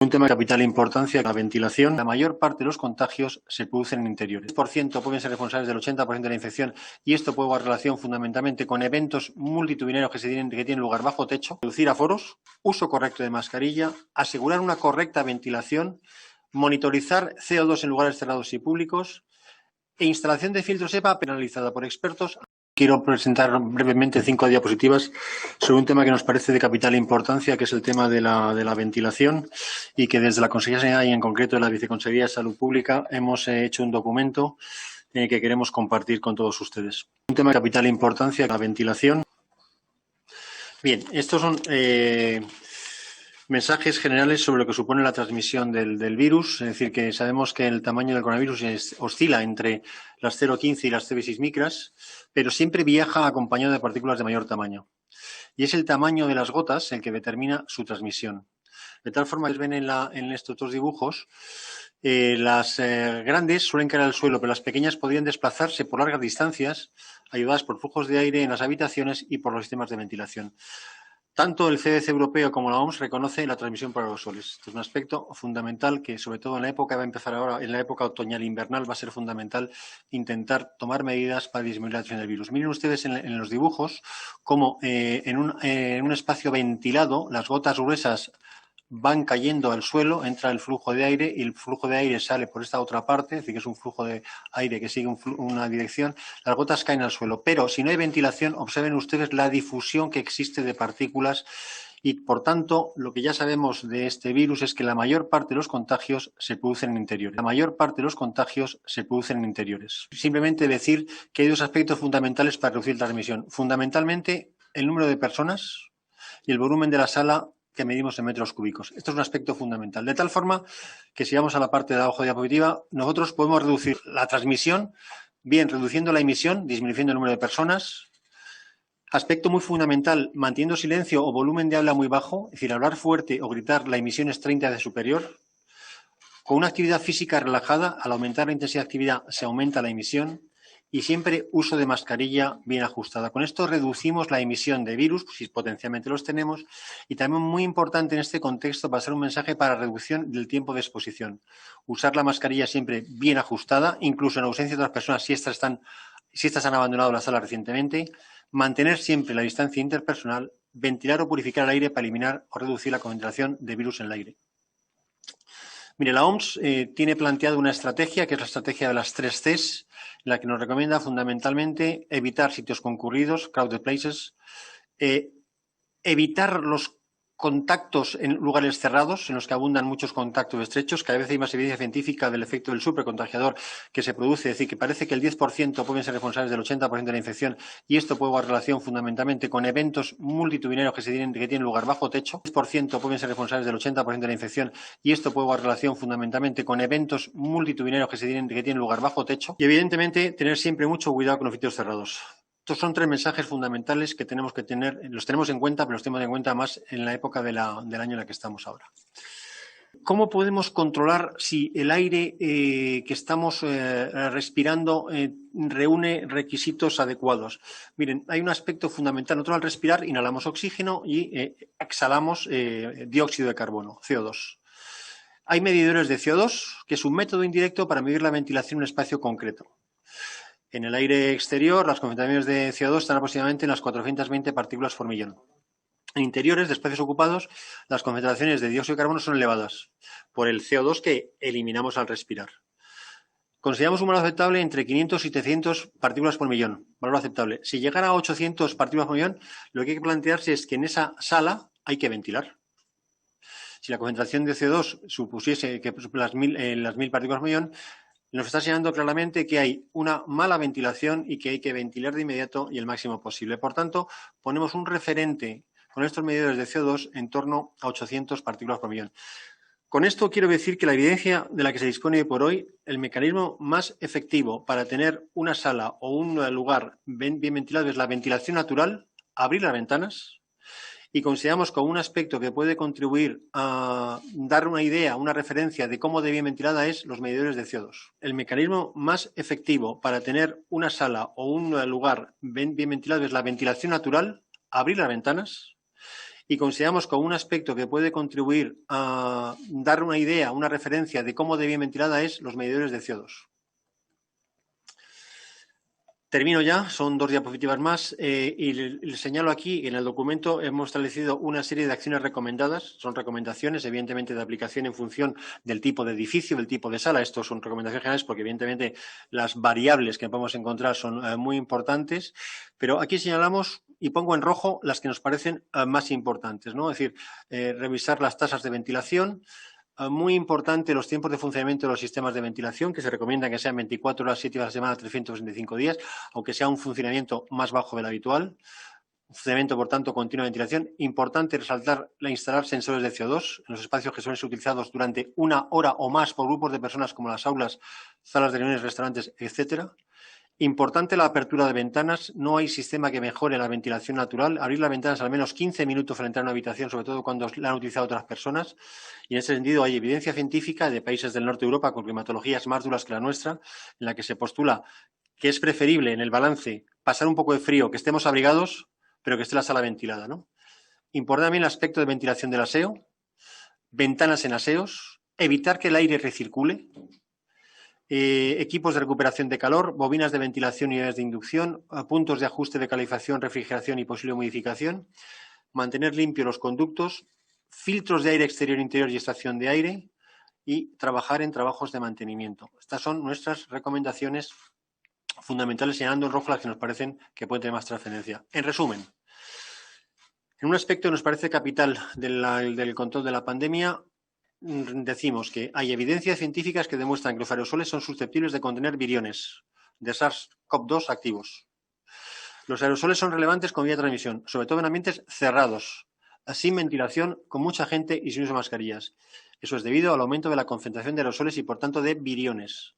Un tema de capital importancia, la ventilación. La mayor parte de los contagios se producen en interiores. El 10% pueden ser responsables del 80% de la infección y esto puede guardar relación fundamentalmente con eventos multitudinarios que tienen lugar bajo techo, reducir aforos, uso correcto de mascarilla, asegurar una correcta ventilación, monitorizar CO2 en lugares cerrados y públicos e instalación de filtros EPA penalizada por expertos. Quiero presentar brevemente 5 diapositivas sobre un tema que nos parece de capital importancia, que es el tema de la ventilación, y que desde la Consejería de Sanidad y en concreto de la Viceconsejería de Salud Pública hemos hecho un documento que queremos compartir con todos ustedes. Un tema de capital importancia, la ventilación. Bien, estos son mensajes generales sobre lo que supone la transmisión del virus, es decir, que sabemos que el tamaño del coronavirus oscila entre las 0,15 y las 0,6 micras, pero siempre viaja acompañado de partículas de mayor tamaño. Y es el tamaño de las gotas el que determina su transmisión. De tal forma que ven en estos dos dibujos, las grandes suelen caer al suelo, pero las pequeñas podrían desplazarse por largas distancias, ayudadas por flujos de aire en las habitaciones y por los sistemas de ventilación. Tanto el CDC europeo como la OMS reconoce la transmisión por aerosoles. Este es un aspecto fundamental que, sobre todo en la época, va a empezar ahora, en la época otoñal-invernal, va a ser fundamental intentar tomar medidas para disminuir la transmisión del virus. Miren ustedes en los dibujos cómo en un espacio ventilado las gotas gruesas van cayendo al suelo, entra el flujo de aire y el flujo de aire sale por esta otra parte, es decir, que es un flujo de aire que sigue una dirección, las gotas caen al suelo. Pero si no hay ventilación, observen ustedes la difusión que existe de partículas y, por tanto, lo que ya sabemos de este virus es que la mayor parte de los contagios se producen en interiores. La mayor parte de los contagios se producen en interiores. Simplemente decir que hay dos aspectos fundamentales para reducir la transmisión. Fundamentalmente, el número de personas y el volumen de la sala que medimos en metros cúbicos. Esto es un aspecto fundamental. De tal forma que si vamos a la parte de abajo de la diapositiva, nosotros podemos reducir la transmisión, bien reduciendo la emisión, disminuyendo el número de personas. Aspecto muy fundamental, manteniendo silencio o volumen de habla muy bajo, es decir, hablar fuerte o gritar, la emisión es 30 de superior. Con una actividad física relajada, al aumentar la intensidad de actividad se aumenta la emisión. Y siempre uso de mascarilla bien ajustada. Con esto reducimos la emisión de virus, si potencialmente los tenemos, y también muy importante en este contexto va a ser un mensaje para reducción del tiempo de exposición. Usar la mascarilla siempre bien ajustada, incluso en ausencia de otras personas si estas han abandonado la sala recientemente, mantener siempre la distancia interpersonal, ventilar o purificar el aire para eliminar o reducir la concentración de virus en el aire. Mire, la OMS tiene planteado una estrategia, que es la estrategia de las 3 Cs, en la que nos recomienda fundamentalmente evitar sitios concurridos, crowded places, evitar los contactos en lugares cerrados, en los que abundan muchos contactos estrechos. Cada vez hay más evidencia científica del efecto del supercontagiador que se produce, es decir, que parece que el 10% pueden ser responsables del 80% de la infección y esto puede guardar relación fundamentalmente con eventos multitudinarios que tienen lugar bajo techo. El 10% pueden ser responsables del 80% de la infección y esto puede guardar relación fundamentalmente con eventos multitudinarios que tienen lugar bajo techo y, evidentemente, tener siempre mucho cuidado con los sitios cerrados. Estos son 3 mensajes fundamentales que tenemos que tener, los tenemos en cuenta, pero los tenemos en cuenta más en la época del año en la que estamos ahora. ¿Cómo podemos controlar si el aire que estamos respirando reúne requisitos adecuados? Miren, hay un aspecto fundamental. Nosotros al respirar inhalamos oxígeno y exhalamos dióxido de carbono, CO2. Hay medidores de CO2, que es un método indirecto para medir la ventilación en un espacio concreto. En el aire exterior, las concentraciones de CO2 están aproximadamente en las 420 partículas por millón. En interiores de espacios ocupados, las concentraciones de dióxido de carbono son elevadas por el CO2 que eliminamos al respirar. Consideramos un valor aceptable entre 500 y 700 partículas por millón, valor aceptable. Si llegara a 800 partículas por millón, lo que hay que plantearse es que en esa sala hay que ventilar. Si la concentración de CO2 supusiese que las 1000 partículas por millón, nos está señalando claramente que hay una mala ventilación y que hay que ventilar de inmediato y el máximo posible. Por tanto, ponemos un referente con estos medidores de CO2 en torno a 800 partículas por millón. Con esto quiero decir que la evidencia de la que se dispone por hoy, el mecanismo más efectivo para tener una sala o un lugar bien ventilado es la ventilación natural, abrir las ventanas, y consideramos como un aspecto que puede contribuir a dar una idea, una referencia de cómo de bien ventilada es los medidores de CO2. El mecanismo más efectivo para tener una sala o un lugar bien ventilado es la ventilación natural, abrir las ventanas, y consideramos como un aspecto que puede contribuir a dar una idea, una referencia de cómo de bien ventilada es los medidores de CO2. Termino ya, son 2 diapositivas más y les señalo aquí, en el documento hemos establecido una serie de acciones recomendadas, son recomendaciones evidentemente de aplicación en función del tipo de edificio, del tipo de sala, estos son recomendaciones generales porque evidentemente las variables que podemos encontrar son muy importantes, pero aquí señalamos y pongo en rojo las que nos parecen más importantes, ¿no? Es decir, revisar las tasas de ventilación. Muy importante los tiempos de funcionamiento de los sistemas de ventilación, que se recomienda que sean 24 horas, 7 días a la semana, 365 días, aunque sea un funcionamiento más bajo del habitual. Un funcionamiento, por tanto, continuo de ventilación. Importante resaltar la instalar sensores de CO2 en los espacios que suelen ser utilizados durante 1 hora o más por grupos de personas como las aulas, salas de reuniones, restaurantes, etcétera. Importante la apertura de ventanas. No hay sistema que mejore la ventilación natural. Abrir las ventanas al menos 15 minutos al entrar a una habitación, sobre todo cuando la han utilizado otras personas. Y en ese sentido hay evidencia científica de países del norte de Europa con climatologías más duras que la nuestra, en la que se postula que es preferible en el balance pasar un poco de frío, que estemos abrigados, pero que esté la sala ventilada, ¿no? Importante también el aspecto de ventilación del aseo, ventanas en aseos, evitar que el aire recircule. Equipos de recuperación de calor, bobinas de ventilación y unidades de inducción, puntos de ajuste de calefacción, refrigeración y posible modificación, mantener limpios los conductos, filtros de aire exterior, interior y estación de aire y trabajar en trabajos de mantenimiento. Estas son nuestras recomendaciones fundamentales, señalando en rojo las que nos parecen que pueden tener más trascendencia. En resumen, en un aspecto que nos parece capital del control de la pandemia, decimos que hay evidencias científicas que demuestran que los aerosoles son susceptibles de contener viriones de SARS-CoV-2 activos. Los aerosoles son relevantes con vía de transmisión, sobre todo en ambientes cerrados, sin ventilación, con mucha gente y sin uso de mascarillas. Eso es debido al aumento de la concentración de aerosoles y, por tanto, de viriones.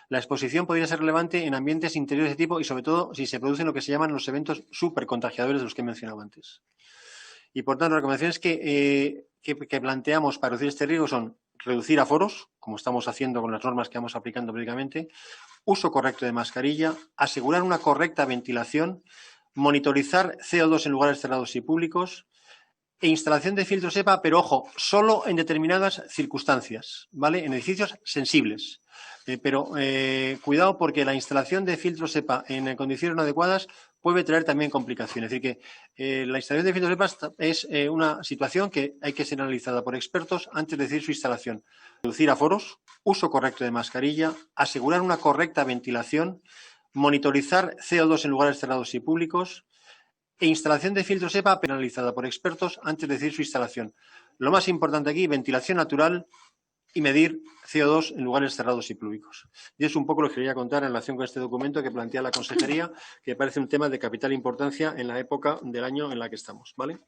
La exposición podría ser relevante en ambientes interiores de tipo y, sobre todo, si se producen lo que se llaman los eventos supercontagiadores de los que he mencionado antes. Y, por tanto, las recomendaciones que planteamos para reducir este riesgo son reducir aforos, como estamos haciendo con las normas que vamos aplicando periódicamente, uso correcto de mascarilla, asegurar una correcta ventilación, monitorizar CO2 en lugares cerrados y públicos e instalación de filtros EPA, pero ojo, solo en determinadas circunstancias, ¿vale? En edificios sensibles. Pero cuidado porque la instalación de filtros EPA en condiciones no adecuadas puede traer también complicaciones. Es decir, que la instalación de filtros EPA es una situación que hay que ser analizada por expertos antes de decidir su instalación. Reducir aforos, uso correcto de mascarilla, asegurar una correcta ventilación, monitorizar CO2 en lugares cerrados y públicos e instalación de filtros EPA penalizada por expertos antes de decidir su instalación. Lo más importante aquí, ventilación natural y medir CO2 en lugares cerrados y públicos. Y es un poco lo que quería contar en relación con este documento que plantea la Consejería, que parece un tema de capital importancia en la época del año en la que estamos, ¿vale?